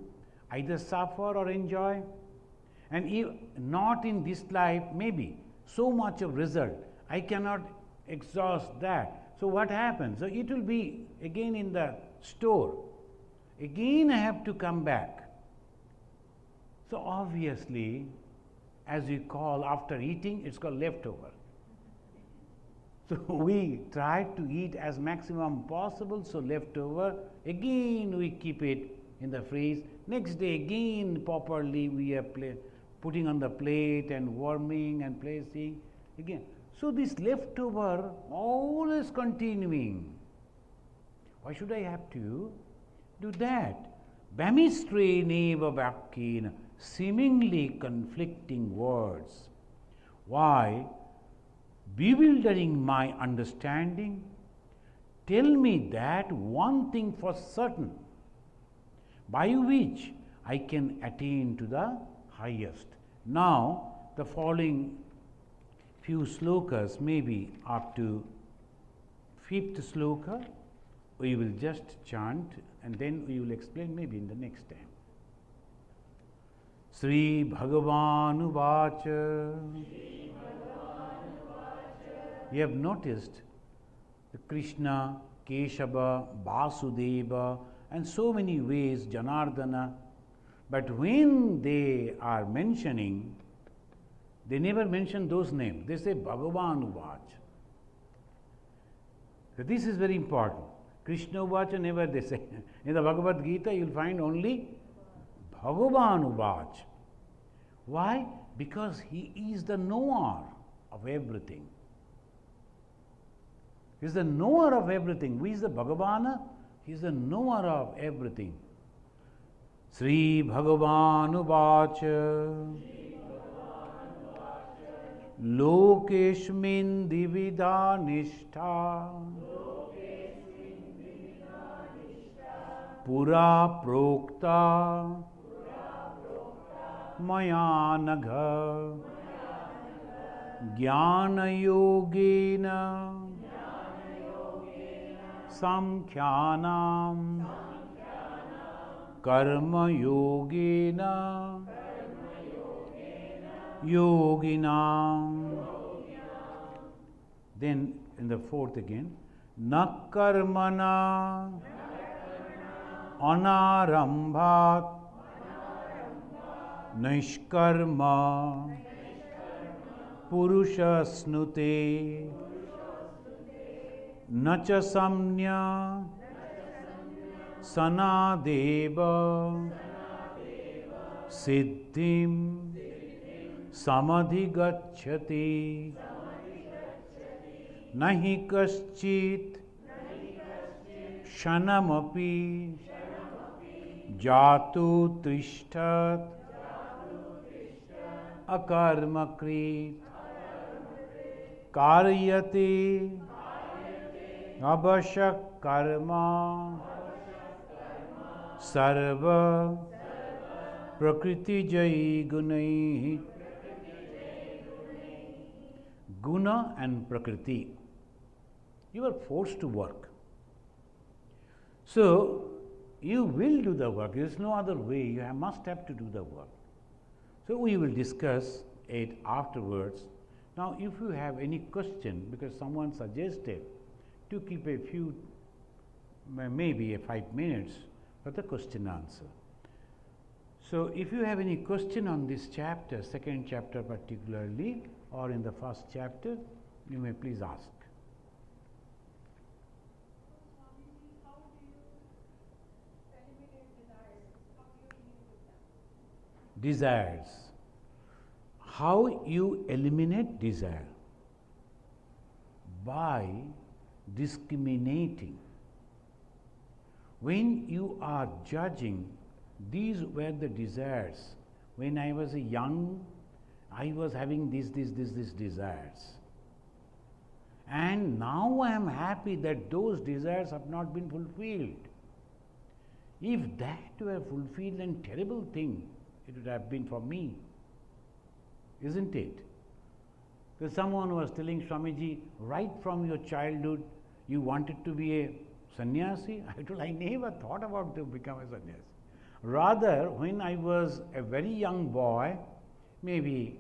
either suffer or enjoy. And if not in this life, maybe so much of result, I cannot exhaust that. So what happens? So it will be again in the store. Again I have to come back. So obviously, as we call after eating, it's called leftover. So we try to eat as maximum possible, so leftover, again we keep it in the freeze. Next day again properly we are putting on the plate and warming and placing again. So this leftover always continuing. Why should I have to do that? Bhamistre vakyena, seemingly conflicting words. Why? Bewildering my understanding. Tell me that one thing for certain, by which I can attain to the highest. Now, the following few slokas, maybe up to 5th sloka, we will just chant and then we will explain maybe in the next time. Sri Bhagavan Vacha. You have noticed the Krishna, Keshava, Vasudeva, and so many ways, Janardana. But when they are mentioning, they never mention those names. They say Bhagavan Vacha. So this is very important. Krishna Vacha never they say. In the Bhagavad Gita, you will find only Bhagavan Vacha. Why? Because he is the knower of everything. He is the knower of everything. Who is the Bhagavana? He is the knower of everything. Sri Bhagavan Vacha. Lokeshmin dividha nishtha pura prokta maya nagha jnana yogena Samkhyanam Karma Yogena Yoginam. Then in the fourth again, Na Karmana Anarambhat Nishkarma Purusha Snute Nacha Samnya Sanadeva Siddhim Samadhigacchati Nahi Kaschit Shanamapi Jatu Trishtat Akarmakrit Karyate Abhashak Karma Sarva Prakriti Jai Gunai. Guna and Prakriti. You are forced to work. So, you will do the work. There is no other way. You must have to do the work. So, we will discuss it afterwards. Now, if you have any question, because someone suggested to keep a few, maybe 5 minutes for the question answer. So, if you have any question on this chapter, second chapter particularly, or in the first chapter, you may please ask. Desires. How you eliminate desire? By discriminating. When you are judging, these were the desires. When I was young, I was having these desires. And now I am happy that those desires have not been fulfilled. If that were fulfilled, then terrible thing it would have been for me, isn't it? Because someone was telling Swamiji, right from your childhood, you wanted to be a sannyasi. I told, I never thought about to become a sannyasi. Rather, when I was a very young boy, maybe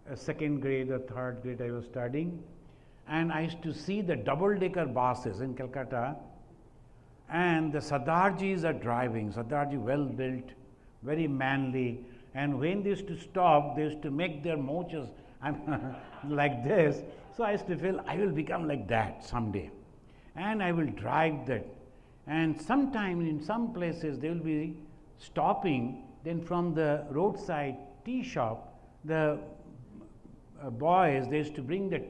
a second grade or third grade I was studying, and I used to see the double-decker buses in Calcutta, and the Sardarjis are driving, Sardarji well built, very manly, and when they used to stop, they used to make their mouches like this. So I used to feel I will become like that someday, and I will drive that. And sometime in some places they will be stopping, then from the roadside tea shop, the boys, they used to bring the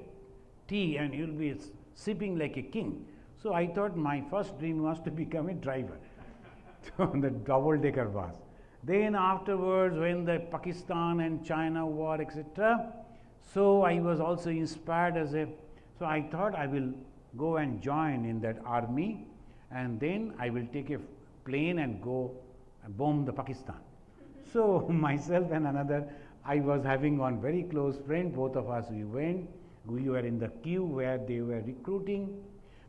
tea and you will be sipping like a king. So I thought my first dream was to become a driver on the double-decker bus. Then afterwards, when the Pakistan and China war, etc., so I was also inspired so I thought I will go and join in that army, and then I will take a plane and go and bomb the Pakistan. So myself and another, I was having one very close friend, both of us we went, we were in the queue where they were recruiting,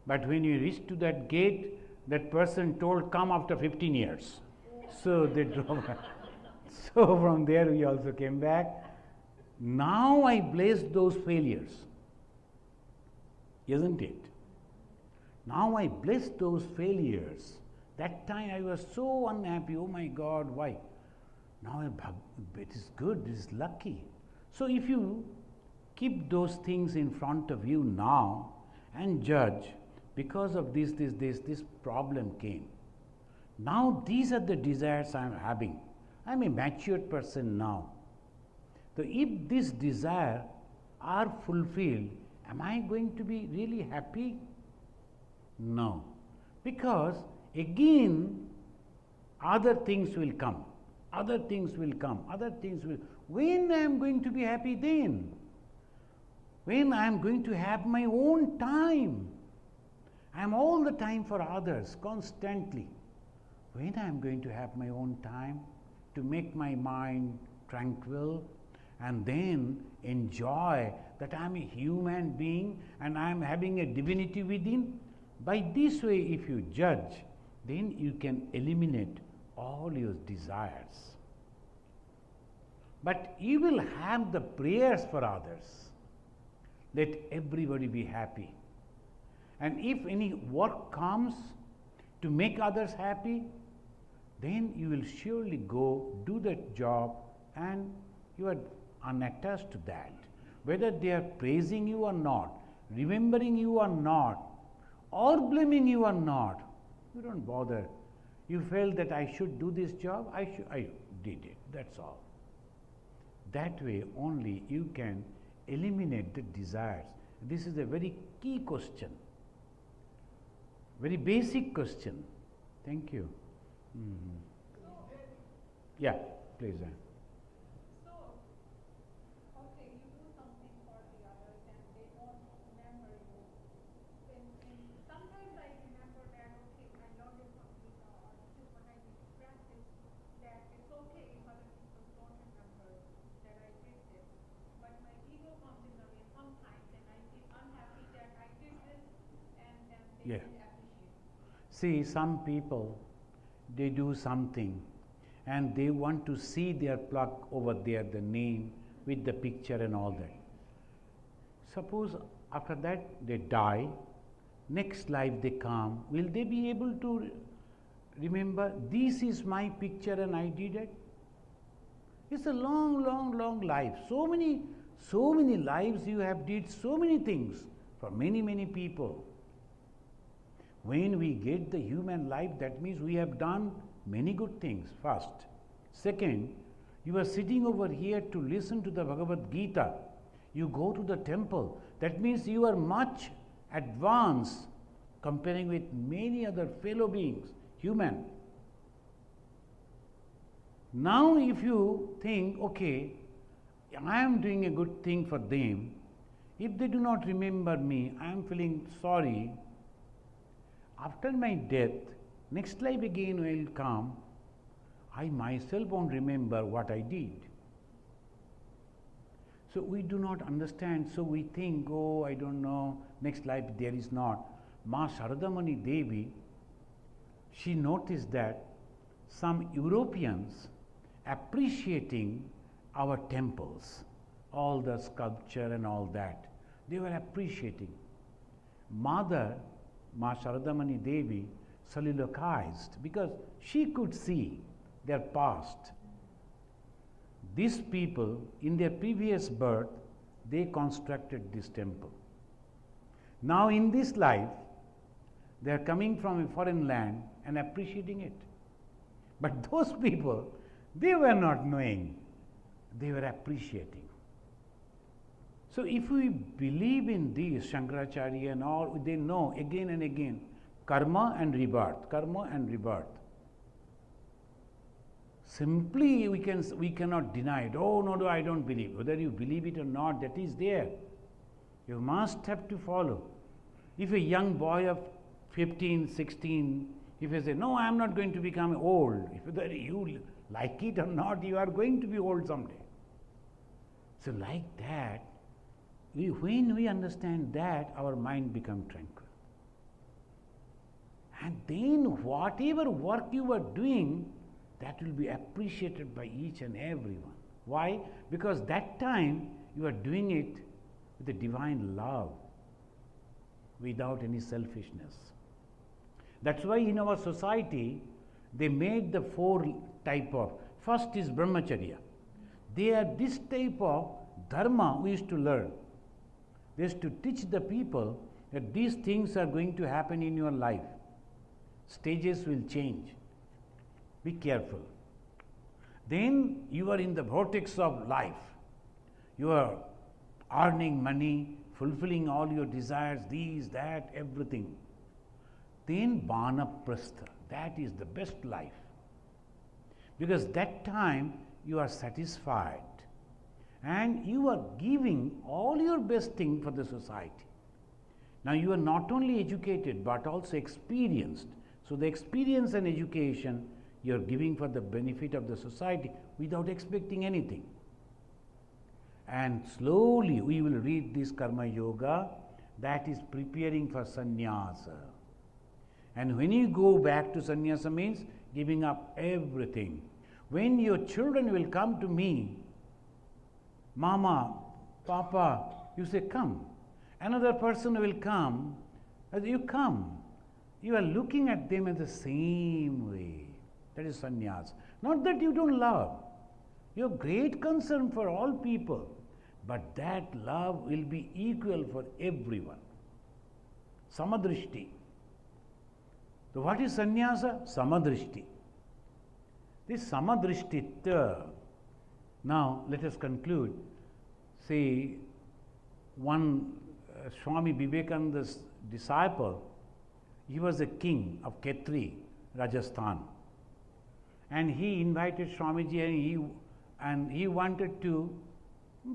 but when we reached to that gate, that person told, come after 15 years. So they drove. So from there we also came back. Now I bless those failures, isn't it? Now I bless those failures. That time I was so unhappy, oh my God, why? Now it is good, it is lucky. So if you keep those things in front of you now and judge, because of this problem came. Now these are the desires I am having. I am a matured person now. So if this desire are fulfilled, am I going to be really happy? No. Because again other things will come. Other things will come. Other things will. When I am going to be happy then? When I am going to have my own time. I am all the time for others, constantly. When I am going to have my own time to make my mind tranquil and then enjoy that I am a human being and I am having a divinity within, By this way, if you judge, then you can eliminate all your desires. But you will have the prayers for others. Let everybody be happy. And if any work comes to make others happy, then you will surely go do that job and you are unattached to that. Whether they are praising you or not, remembering you or not, or blaming you or not, you don't bother. You felt that I should do this job, I did it, that's all. That way only you can eliminate the desires. This is a very key question, very basic question. Thank you. Yeah, please. So, okay, you do something for the others and they don't remember you. Sometimes I remember that, okay, I learned it from Gita or when I practice, that it's okay if other people don't remember that I did this. But my ego comes in the way sometimes and I feel unhappy that I did this and they didn't appreciate. See, some people, they do something and they want to see their plug over there, the name with the picture and all that. Suppose after that they die, next life they come, will they be able to remember, this is my picture and I did it? It's a long, long, long life. So many lives you have did so many things for many, many people. When we get the human life, that means we have done many good things, first. Second, you are sitting over here to listen to the Bhagavad Gita. You go to the temple. That means you are much advanced comparing with many other fellow beings, human. Now if you think, okay, I am doing a good thing for them, if they do not remember me, I am feeling sorry. After my death, next life again will come, I myself won't remember what I did. So we do not understand, so we think, oh, I don't know, next life there is not. Ma Sharadamani Devi, she noticed that some Europeans appreciating our temples, all the sculpture and all that, they were appreciating. Mother, Ma Sharadamani Devi, soliloquized because she could see their past. These people, in their previous birth, they constructed this temple. Now in this life, they are coming from a foreign land and appreciating it. But those people, they were not knowing, they were appreciating. So if we believe in this, Shankaracharya and all, they know again and again, karma and rebirth, karma and rebirth. Simply we cannot deny it. Oh, no, I don't believe. Whether you believe it or not, that is there. You must have to follow. If a young boy of 15, 16, if he says, no, I am not going to become old, whether you like it or not, you are going to be old someday. So like that, when we understand that, our mind becomes tranquil. And then whatever work you are doing, that will be appreciated by each and everyone. Why? Because that time you are doing it with a divine love, without any selfishness. That's why in our society, they made the 4 type of, first is brahmacharya. They are this type of dharma we used to learn. They used to teach the people that these things are going to happen in your life. Stages will change. Be careful. Then you are in the vortex of life. You are earning money, fulfilling all your desires, these, that, everything. Then Vanaprastha, that is the best life. Because that time you are satisfied and you are giving all your best thing for the society. Now you are not only educated but also experienced. So the experience and education you are giving for the benefit of the society without expecting anything. And slowly we will read this karma yoga, that is preparing for sannyasa. And when you go back to sannyasa means giving up everything. When your children will come to me, Mama, Papa, you say, come. Another person will come, as you come. You are looking at them in the same way. That is sannyas. Not that you don't love. You have great concern for all people, but that love will be equal for everyone. Samadrishti. So what is sannyasa? Samadrishti. This samadrishtita. Now let us conclude. See, one Swami Vivekananda's disciple, he was a king of Khetri, Rajasthan. And he invited Swamiji and he wanted to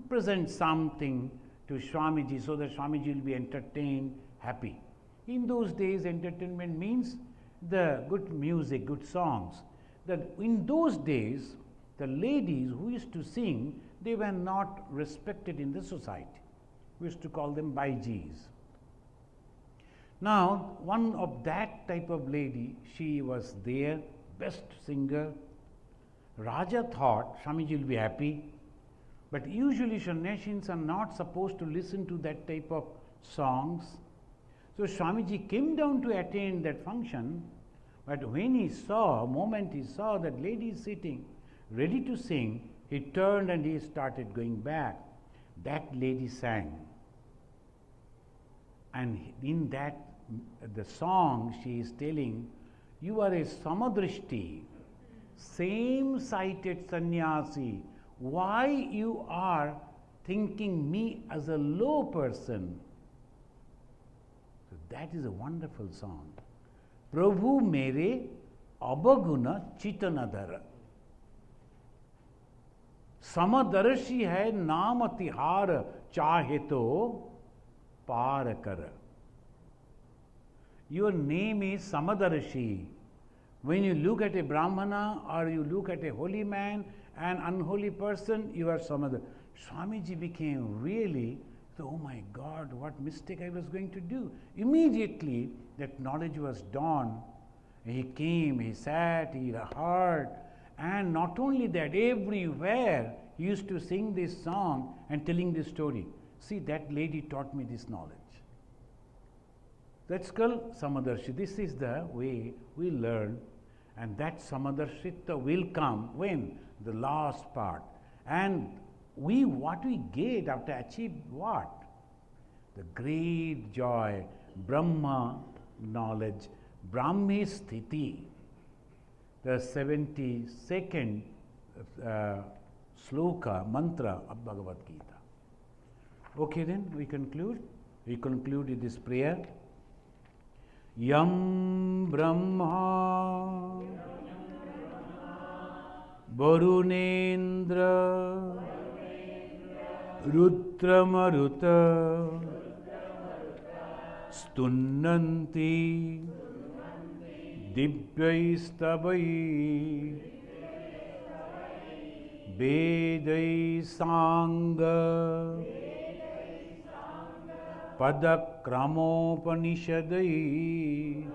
present something to Swamiji so that Swamiji will be entertained, happy. In those days, entertainment means the good music, good songs. That in those days, the ladies who used to sing, they were not respected in the society. We used to call them baijis. Now, one of that type of lady, she was there, best singer. Raja thought Swamiji will be happy, but usually sannyasins are not supposed to listen to that type of songs. So Swamiji came down to attend that function, but when he saw, moment he saw that lady sitting, ready to sing, he turned and he started going back. That lady sang. And in that, the song she is telling, you are a samadrishti, same-sighted sannyasi. Why you are thinking me as a low person? So that is a wonderful song. Prabhu mere abaguna chitanadhara. Samadarshi hai naam tihar chahe to par kar. Your name is Samadarshi. When you look at a Brahmana or you look at a holy man, an unholy person, you are Samadar. Swamiji became really, oh my God, what mistake I was going to do. Immediately that knowledge was dawned. He came, he sat, he heard, and not only that, everywhere he used to sing this song and telling this story. See, that lady taught me this knowledge. That's called Samadarshi. This is the way we learn, and that Samadarshita will come when? The last part. And what we get after achieve what? The great joy, Brahma knowledge, Brahmi Sthiti, the 72nd sloka, mantra of Bhagavad Gita. Okay, then we conclude. We conclude with this prayer. Yam Brahma Varunendra Rudramaruta Stunnanti Divyaistavai Vedai Sangha Padakramopanishadai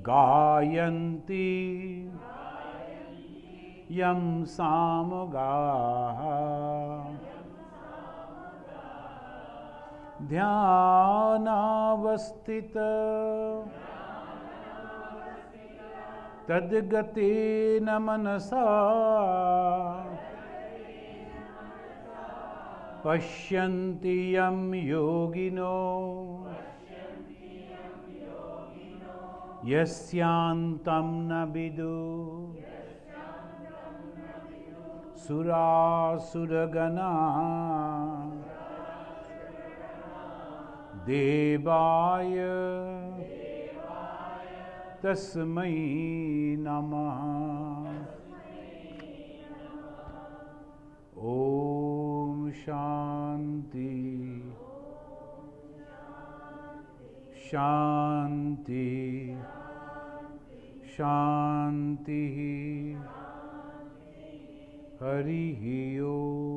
Gayanti Yam Samagaha Dhyanavastita Tadgatena Manasa Pashyanti Yam Yogino Yasyantam na vidu Sura Suragana Devaya Tasmai Namaha. Om Shanti Shanti Shanti Harihi Om.